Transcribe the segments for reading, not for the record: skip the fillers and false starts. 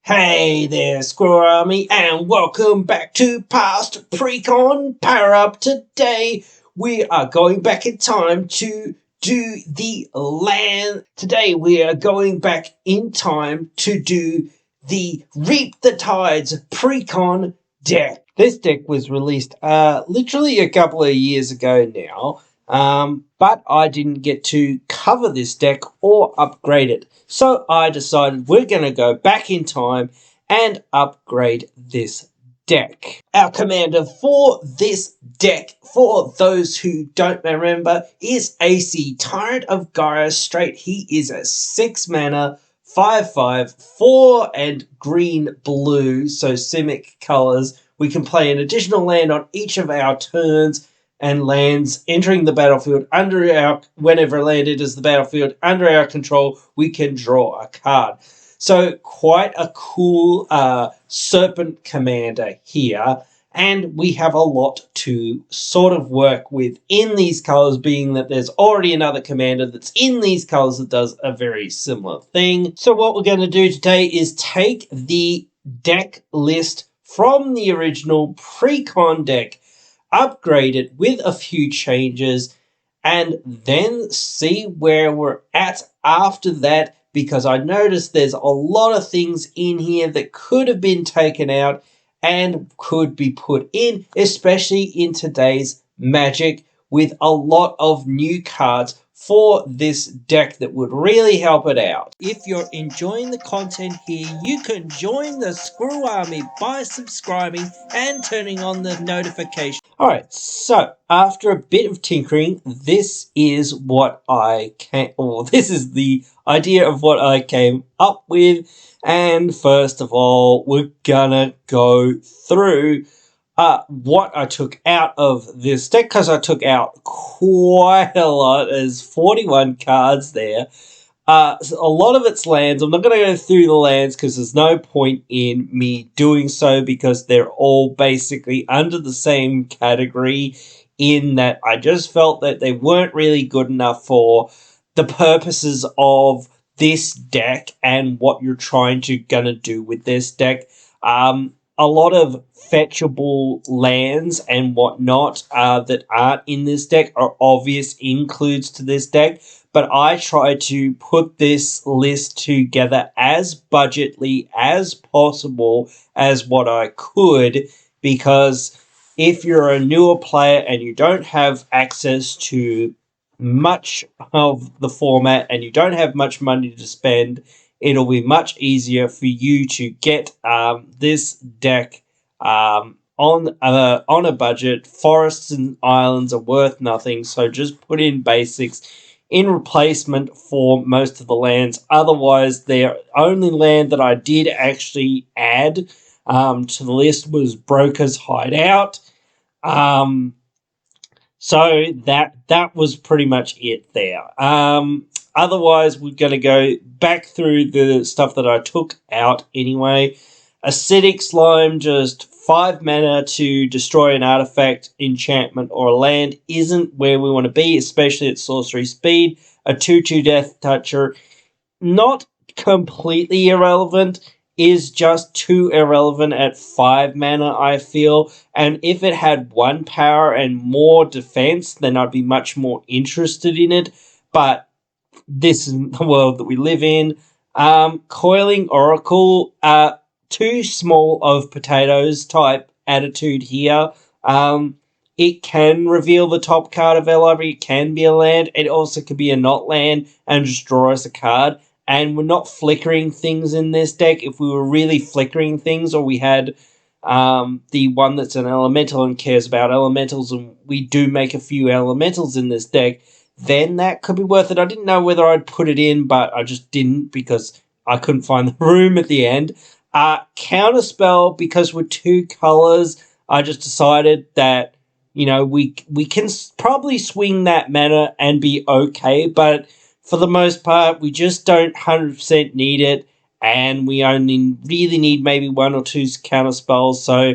Hey there, Squirrel Army, and welcome back to Past Precon Power Up. Today, we are going back in time to do the land. Today, we are going back in time to do the Reap the Tides Precon deck. This deck was released literally a couple of years ago now, but I didn't get to cover this deck or upgrade it. So I decided we're going to go back in time and upgrade this deck. Our commander for this deck, for those who don't remember, is AC, Tyrant of Gaia Strait. He is a 6 mana, 5/5, 4 and green blue, so Simic colors. We can play an additional land on each of our turns, and lands entering the battlefield under our, whenever land enters the battlefield under our control, we can draw a card. So quite a cool Serpent commander here, and we have a lot to sort of work with in these colors, being that there's already another commander that's in these colors that does a very similar thing. So what we're going to do today is take the deck list from the original Precon deck, upgrade it with a few changes, and then see where we're at after that, because I noticed there's a lot of things in here that could have been taken out and could be put in, especially in today's Magic, with a lot of new cards for this deck that would really help it out. If you're enjoying the content here, you can join the Squirrel Army by subscribing and turning on the notification. Alright, so after a bit of tinkering, this is what this is the idea of what I came up with. And first of all, we're gonna go through what I took out of this deck, because I took out quite a lot. There's 41 cards there. So a lot of it's lands. I'm not going to go through the lands because there's no point in me doing so, because they're all basically under the same category, in that I just felt that they weren't really good enough for the purposes of this deck and what you're gonna do with this deck. A lot of fetchable lands and whatnot that aren't in this deck are obvious includes to this deck, but I tried to put this list together as budgetly as possible as what I could, because if you're a newer player and you don't have access to much of the format and you don't have much money to spend, it'll be much easier for you to get this deck on a budget. Forests and islands are worth nothing, so just put in basics in replacement for most of the lands. Otherwise, the only land that I did actually add to the list was Broker's Hideout. So that was pretty much it there. Otherwise, we're going to go back through the stuff that I took out anyway. Acidic Slime, just 5 mana to destroy an artifact, enchantment, or a land, isn't where we want to be, especially at sorcery speed. A 2/2 Death Toucher, not completely irrelevant, is just too irrelevant at 5 mana, I feel. And if it had 1 power and more defense, then I'd be much more interested in it. But this is the world that we live in. Coiling Oracle, too small of potatoes type attitude here. It can reveal the top card of our library. It can be a land. It also could be a not land and just draw us a card. And we're not flickering things in this deck. If we were really flickering things, or we had the one that's an elemental and cares about elementals, and we do make a few elementals in this deck, then that could be worth it. I didn't know whether I'd put it in, but I just didn't because I couldn't find the room at the end. Counterspell, because we're 2 colors, I just decided that, you know, we can probably swing that mana and be okay, but for the most part, we just don't 100% need it, and we only really need maybe 1 or 2 counterspells, so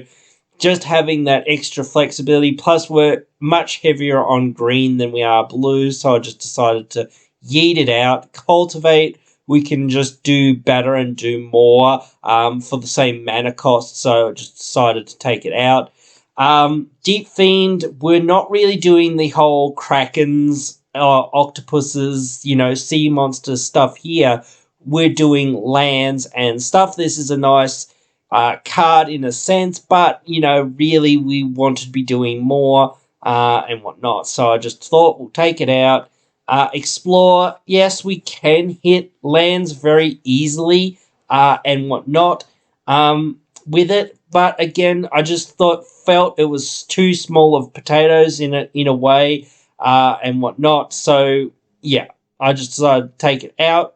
just having that extra flexibility, plus we're much heavier on green than we are blue, so I just decided to yeet it out. Cultivate, we can just do better and do more for the same mana cost, so I just decided to take it out. Deep Fiend, we're not really doing the whole Krakens, octopuses, sea monster stuff here. We're doing lands and stuff. This is a nice card in a sense, but, really we want to be doing more and whatnot. So I just thought we'll take it out. Explore, yes, we can hit lands very easily and whatnot with it, but again, I just felt it was too small of potatoes in a way and whatnot. So yeah, I just decided to take it out.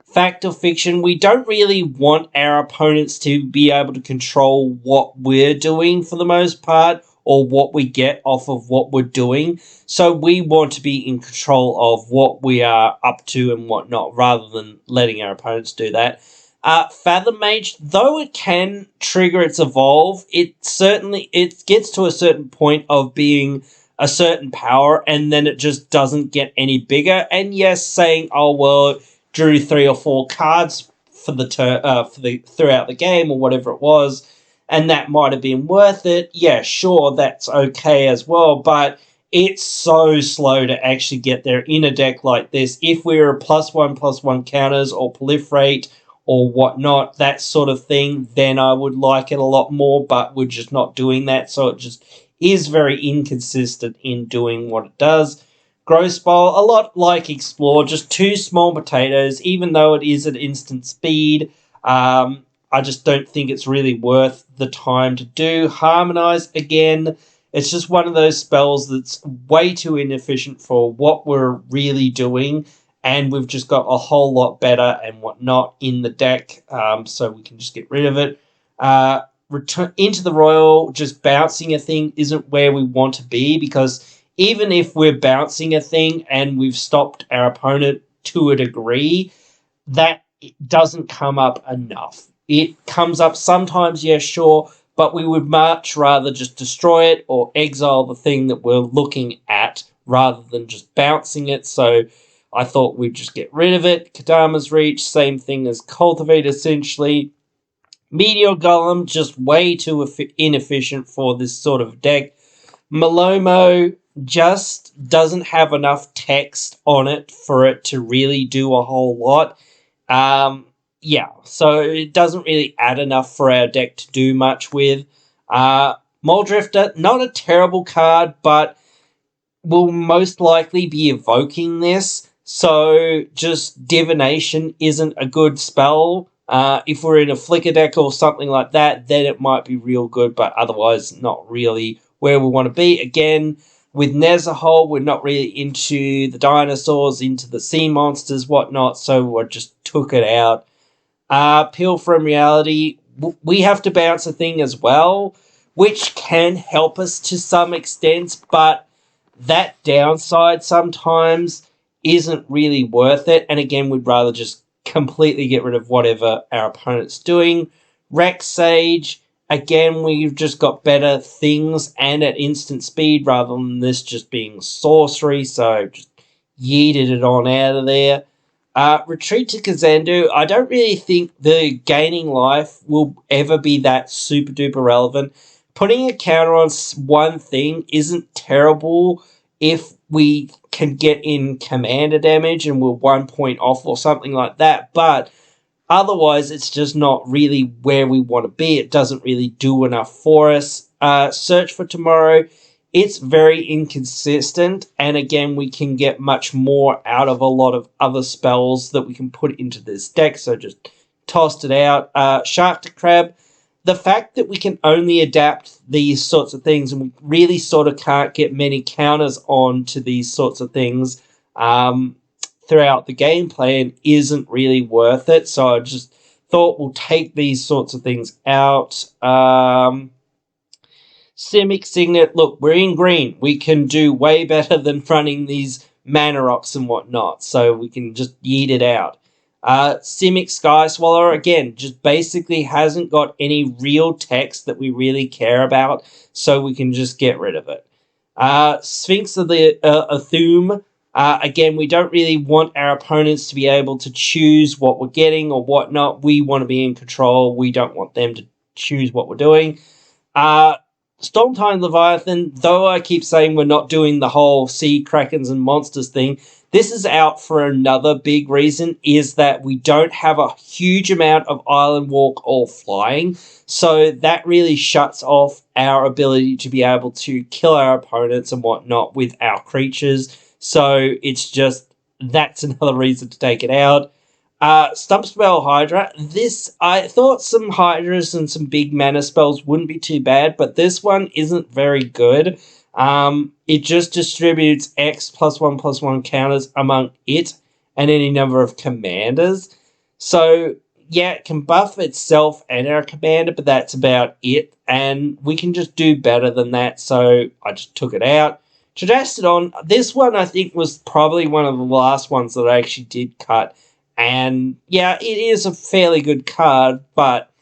Fact or fiction, we don't really want our opponents to be able to control what we're doing for the most part, or what we get off of what we're doing. So we want to be in control of what we are up to and whatnot, rather than letting our opponents do that. Fathom Mage, though it can trigger its evolve, it gets to a certain point of being a certain power, and then it just doesn't get any bigger. And yes, saying, oh well, drew 3 or 4 cards for throughout the game or whatever it was, and that might have been worth it. Yeah, sure, that's okay as well, but it's so slow to actually get there in a deck like this. If we were +1/+1 counters or proliferate or whatnot, that sort of thing, then I would like it a lot more, but we're just not doing that, so it just is very inconsistent in doing what it does. Growth Bowl, a lot like Explore, just 2 small potatoes, even though it is at instant speed. I just don't think it's really worth the time to do. Harmonize, again, it's just one of those spells that's way too inefficient for what we're really doing, and we've just got a whole lot better and whatnot in the deck, so we can just get rid of it. Return into the Royal, just bouncing a thing isn't where we want to be, because even if we're bouncing a thing and we've stopped our opponent to a degree, that doesn't come up enough. It comes up sometimes, yeah, sure, but we would much rather just destroy it or exile the thing that we're looking at rather than just bouncing it. So I thought we'd just get rid of it. Kadama's Reach, same thing as Cultivate, essentially. Meteor Golem, just way too inefficient for this sort of deck. Malomo just doesn't have enough text on it for it to really do a whole lot. Yeah, so it doesn't really add enough for our deck to do much with. Moldrifter, not a terrible card, but will most likely be evoking this, so just Divination isn't a good spell. If we're in a Flicker deck or something like that, then it might be real good, but otherwise not really where we want to be. Again, with Nezahol, we're not really into the dinosaurs, into the sea monsters, whatnot, so I just took it out. Peel from Reality, we have to bounce a thing as well, which can help us to some extent, but that downside sometimes isn't really worth it, and again, we'd rather just completely get rid of whatever our opponent's doing. Rex Sage, again, we've just got better things and at instant speed rather than this just being sorcery, so just yeeted it on out of there. Retreat to Kazandu, I don't really think the gaining life will ever be that super duper relevant. Putting a counter on one thing isn't terrible if we can get in commander damage and we're 1 point off or something like that, but otherwise it's just not really where we want to be. It doesn't really do enough for us. Search for Tomorrow, it's very inconsistent, and again, we can get much more out of a lot of other spells that we can put into this deck, so just tossed it out. Shark to Crab, the fact that we can only adapt these sorts of things and we really sort of can't get many counters on to these sorts of things throughout the gameplay and isn't really worth it, so I just thought we'll take these sorts of things out. Simic Signet, look, we're in green. We can do way better than running these mana rocks and whatnot, so we can just yeet it out. Simic Sky Swallower, again, just basically hasn't got any real text that we really care about, so we can just get rid of it. Sphinx of the Athum, Again, we don't really want our opponents to be able to choose what we're getting or whatnot. We want to be in control. We don't want them to choose what we're doing. Stormtide Leviathan, though I keep saying we're not doing the whole sea krakens and monsters thing, this is out for another big reason, is that we don't have a huge amount of island walk or flying, so that really shuts off our ability to be able to kill our opponents and whatnot with our creatures, so it's just, that's another reason to take it out. Stump Spell Hydra. This, I thought some Hydras and some big mana spells wouldn't be too bad, but this one isn't very good. It just distributes X +1/+1 counters among it and any number of commanders. So, yeah, it can buff itself and our commander, but that's about it. And we can just do better than that, so I just took it out. Tradastodon, this one I think was probably one of the last ones that I actually did cut. And, yeah, it is a fairly good card, but,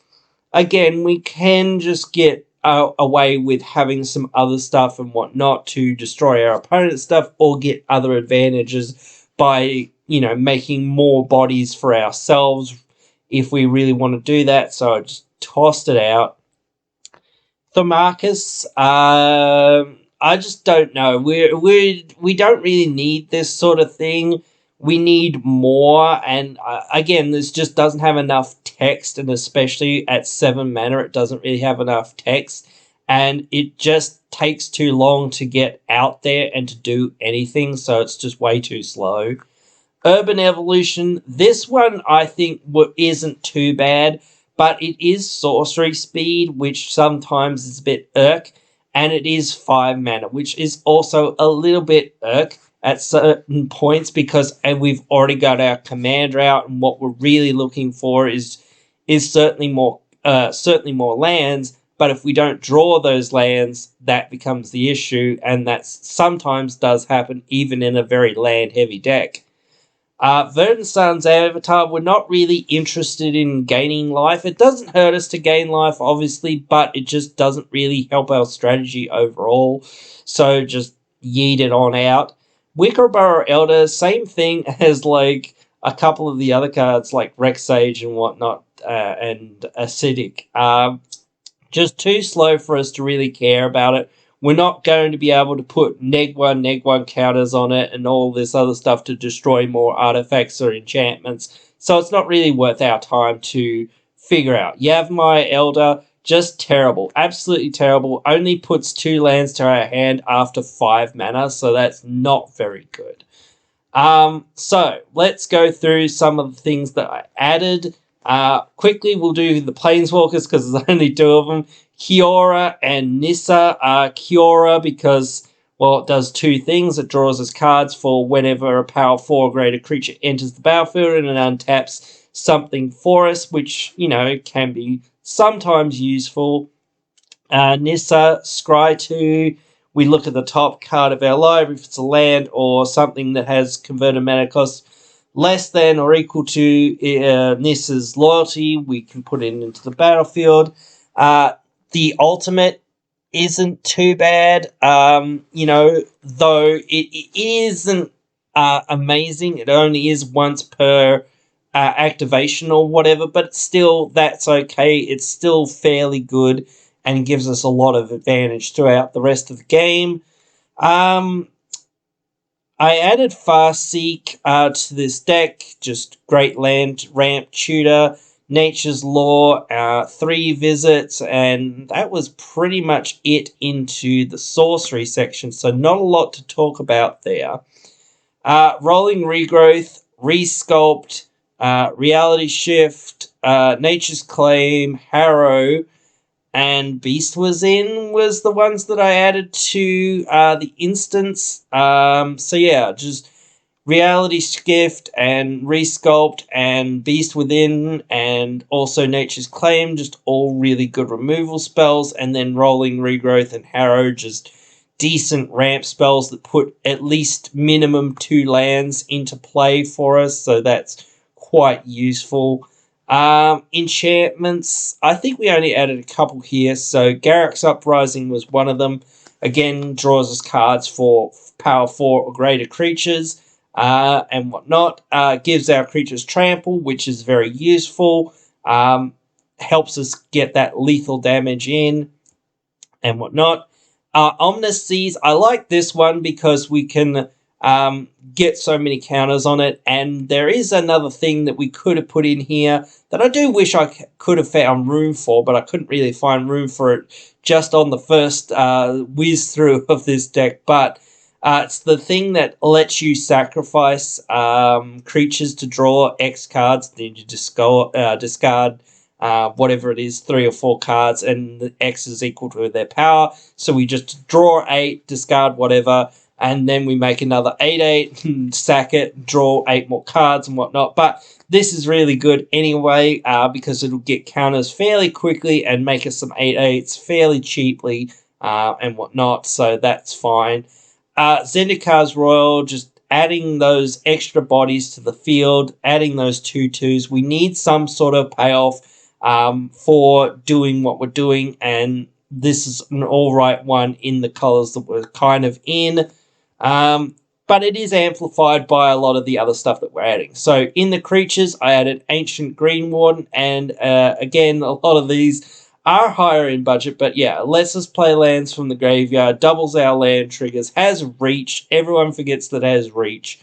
again, we can just get away with having some other stuff and whatnot to destroy our opponent's stuff or get other advantages by, you know, making more bodies for ourselves if we really want to do that. So I just tossed it out. Thermarchus, I just don't know. We don't really need this sort of thing. We need more, and again, this just doesn't have enough text, and especially at 7 mana, it doesn't really have enough text, and it just takes too long to get out there and to do anything, so it's just way too slow. Urban Evolution, this one I think isn't too bad, but it is sorcery speed, which sometimes is a bit irk, and it is 5 mana, which is also a little bit irk at certain points, because we've already got our commander out, and what we're really looking for is certainly more lands. But if we don't draw those lands, that becomes the issue, and that sometimes does happen even in a very land heavy deck. Verdant Sun's Avatar, we're not really interested in gaining life. It doesn't hurt us to gain life, obviously, but it just doesn't really help our strategy overall. So just yeet it on out. Wickerburrow Elder, same thing as like a couple of the other cards like Rex Sage and whatnot, and Acidic. Just too slow for us to really care about it. We're not going to be able to put neg1 counters on it and all this other stuff to destroy more artifacts or enchantments. So it's not really worth our time to figure out. Yavimaya Elder, just terrible. Absolutely terrible. Only puts 2 lands to our hand after 5 mana, so that's not very good. So let's go through some of the things that I added. Quickly, we'll do the Planeswalkers because there's only 2 of them. Kiora and Nissa. Kiora because, well, it does 2 things. It draws us cards for whenever a power 4 or greater creature enters the battlefield, and it untaps something for us, which, you know, can be sometimes useful. Nissa, Scry 2. We look at the top card of our library if it's a land or something that has converted mana cost less than or equal to Nissa's loyalty. We can put it into the battlefield. The ultimate isn't too bad, you know, though it isn't amazing. It only is once per activation or whatever, but still, that's okay. It's still fairly good and gives us a lot of advantage throughout the rest of the game. I added Farseek to this deck, just great land ramp tutor, Nature's Law, 3 visits, and that was pretty much it into the sorcery section, so not a lot to talk about there. Rolling Regrowth, Resculpt, Reality Shift, Nature's Claim, Harrow, and Beast was the ones that I added to the instance. So yeah, just Reality Shift and Resculpt and Beast Within and also Nature's Claim, just all really good removal spells, and then Rolling Regrowth and Harrow, just decent ramp spells that put at least minimum 2 lands into play for us, so that's quite useful. Enchantments, I think we only added a couple here, so Garruk's Uprising was one of them. Again, draws us cards for power 4 or greater creatures. and whatnot. Gives our creatures trample, which is very useful. Helps us get that lethal damage in and whatnot. Ominous Seas, I like this one because we can get so many counters on it, and there is another thing that we could have put in here that I do wish I could have found room for, but I couldn't really find room for it just on the first whiz through of this deck. But it's the thing that lets you sacrifice creatures to draw X cards. Then you discard whatever it is, 3 or 4 cards, and the X is equal to their power. So we just draw 8, discard whatever, and then we make another 8/8, sack it, draw 8 more cards and whatnot. But this is really good anyway, because it'll get counters fairly quickly and make us some 8/8s fairly cheaply and whatnot, so that's fine. Zendikar's Royal, just adding those extra bodies to the field, adding those 2/2s. We need some sort of payoff for doing what we're doing, and this is an alright one in the colours that we're kind of in. But it is amplified by a lot of the other stuff that we're adding. So in the creatures, I added Ancient Green Warden, and again, a lot of these are higher in budget, but yeah, lets us play lands from the graveyard, doubles our land triggers, has reach. Everyone forgets that it has reach.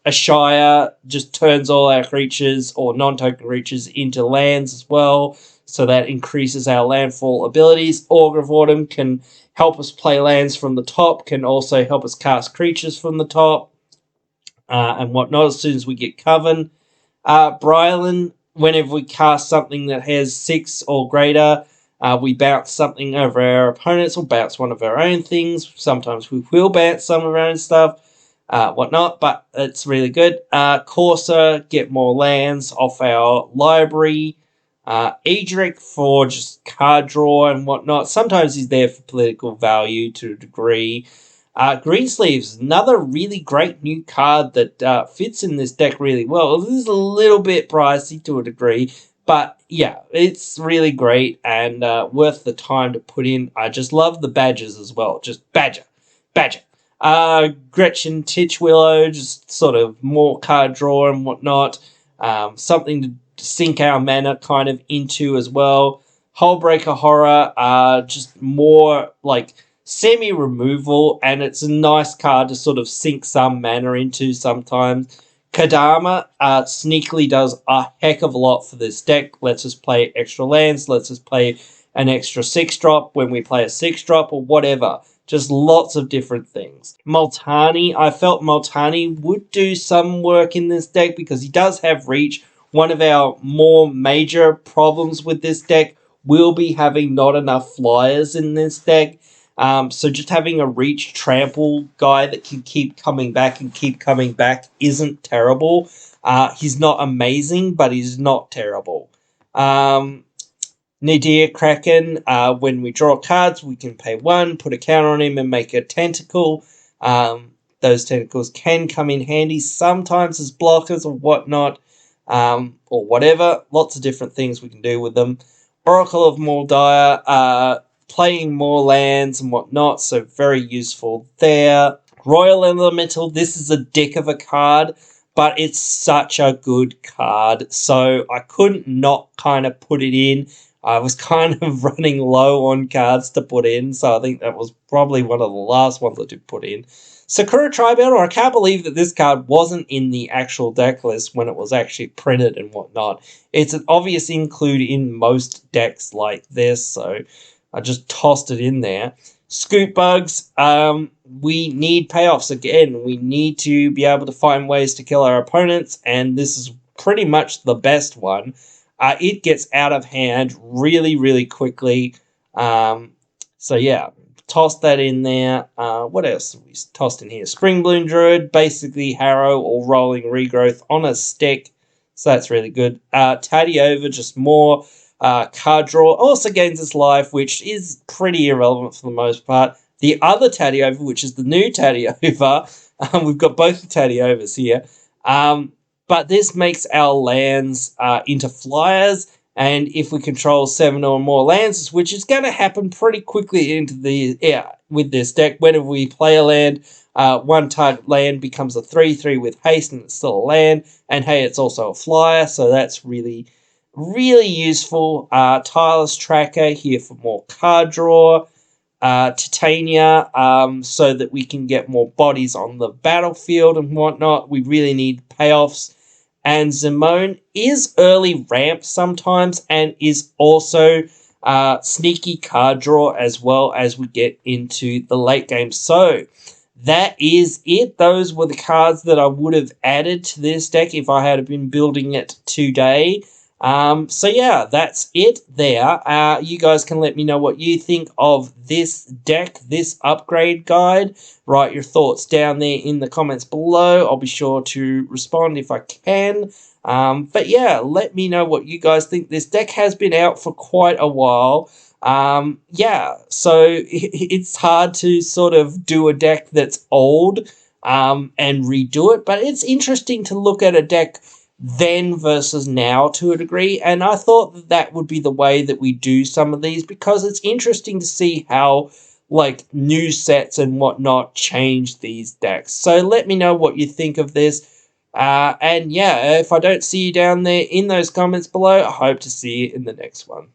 Ashaya just turns all our creatures or non-token creatures into lands as well, so that increases our landfall abilities. Augur of Autumn can help us play lands from the top, can also help us cast creatures from the top and whatnot as soon as we get Coven. Brylan, whenever we cast something that has 6 or greater, we bounce something over our opponents or bounce one of our own things. Sometimes we will bounce some of our own stuff, whatnot, but it's really good. Corsair, get more lands off our library. Edric for just card draw and whatnot. Sometimes he's there for political value to a degree. Greensleeves, another really great new card that fits in this deck really well. This is a little bit pricey to a degree, but yeah, it's really great and worth the time to put in. I just love the badges as well. Just badger. Gretchen Titchwillow, just sort of more card draw and whatnot. Something to sink our mana kind of into as well. Hullbreaker Horror, just more like semi-removal, and it's a nice card to sort of sink some mana into sometimes. Kadama sneakily does a heck of a lot for this deck. Lets us play extra lands, lets us play an extra 6-drop when we play a 6-drop or whatever. Just lots of different things. Multani, I felt Multani would do some work in this deck because he does have reach. One of our more major problems with this deck will be having not enough flyers in this deck. So just having a reach trample guy that can keep coming back and keep coming back isn't terrible. He's not amazing, but he's not terrible. Nadir Kraken, when we draw cards, we can pay 1, put a counter on him and make a tentacle. Those tentacles can come in handy sometimes as blockers or whatnot. Or whatever. Lots of different things we can do with them. Oracle of Mordia, playing more lands and whatnot, so very useful there. Royal Elemental, this is a dick of a card, but it's such a good card, so I couldn't not kind of put it in. I was kind of running low on cards to put in, so I think that was probably one of the last ones I did put in. Sakura Tribattle, I can't believe that this card wasn't in the actual deck list when it was actually printed and whatnot. It's an obvious include in most decks like this, so I just tossed it in there. Scoop Bugs, we need payoffs again. We need to be able to find ways to kill our opponents, and this is pretty much the best one. It gets out of hand really, really quickly. So yeah. Tossed that in there. What else have we tossed in here? Springbloom Druid, basically Harrow or Rolling Regrowth on a stick. So that's really good. Taddy-Over, just more card draw. Also gains its life, which is pretty irrelevant for the most part. The other Taddy-Over, which is the new Taddy-Over. We've got both the Taddy-Overs here. But this makes our lands into flyers. And if we control 7 or more lands, which is going to happen pretty quickly into the with this deck, whenever we play a land, One target land becomes a 3/3 with haste, and it's still a land. And hey, it's also a flyer, so that's really, really useful. Tireless Tracker here for more card draw. Titania, so that we can get more bodies on the battlefield and whatnot. We really need payoffs. And Zimone is early ramp sometimes and is also sneaky card draw as well as we get into the late game. So that is it. Those were the cards that I would have added to this deck if I had been building it today. So yeah, that's it there. You guys can let me know what you think of this deck, this upgrade guide. Write your thoughts down there in the comments below. I'll be sure to respond if I can. But yeah, let me know what you guys think. This deck has been out for quite a while. Yeah, so it's hard to sort of do a deck that's old and redo it, but it's interesting to look at a deck then versus now to a degree, and I thought that that would be the way that we do some of these, because it's interesting to see how like new sets and whatnot change these decks. So let me know what you think of this, and yeah, if I don't see you down there in those comments below, I hope to see you in the next one.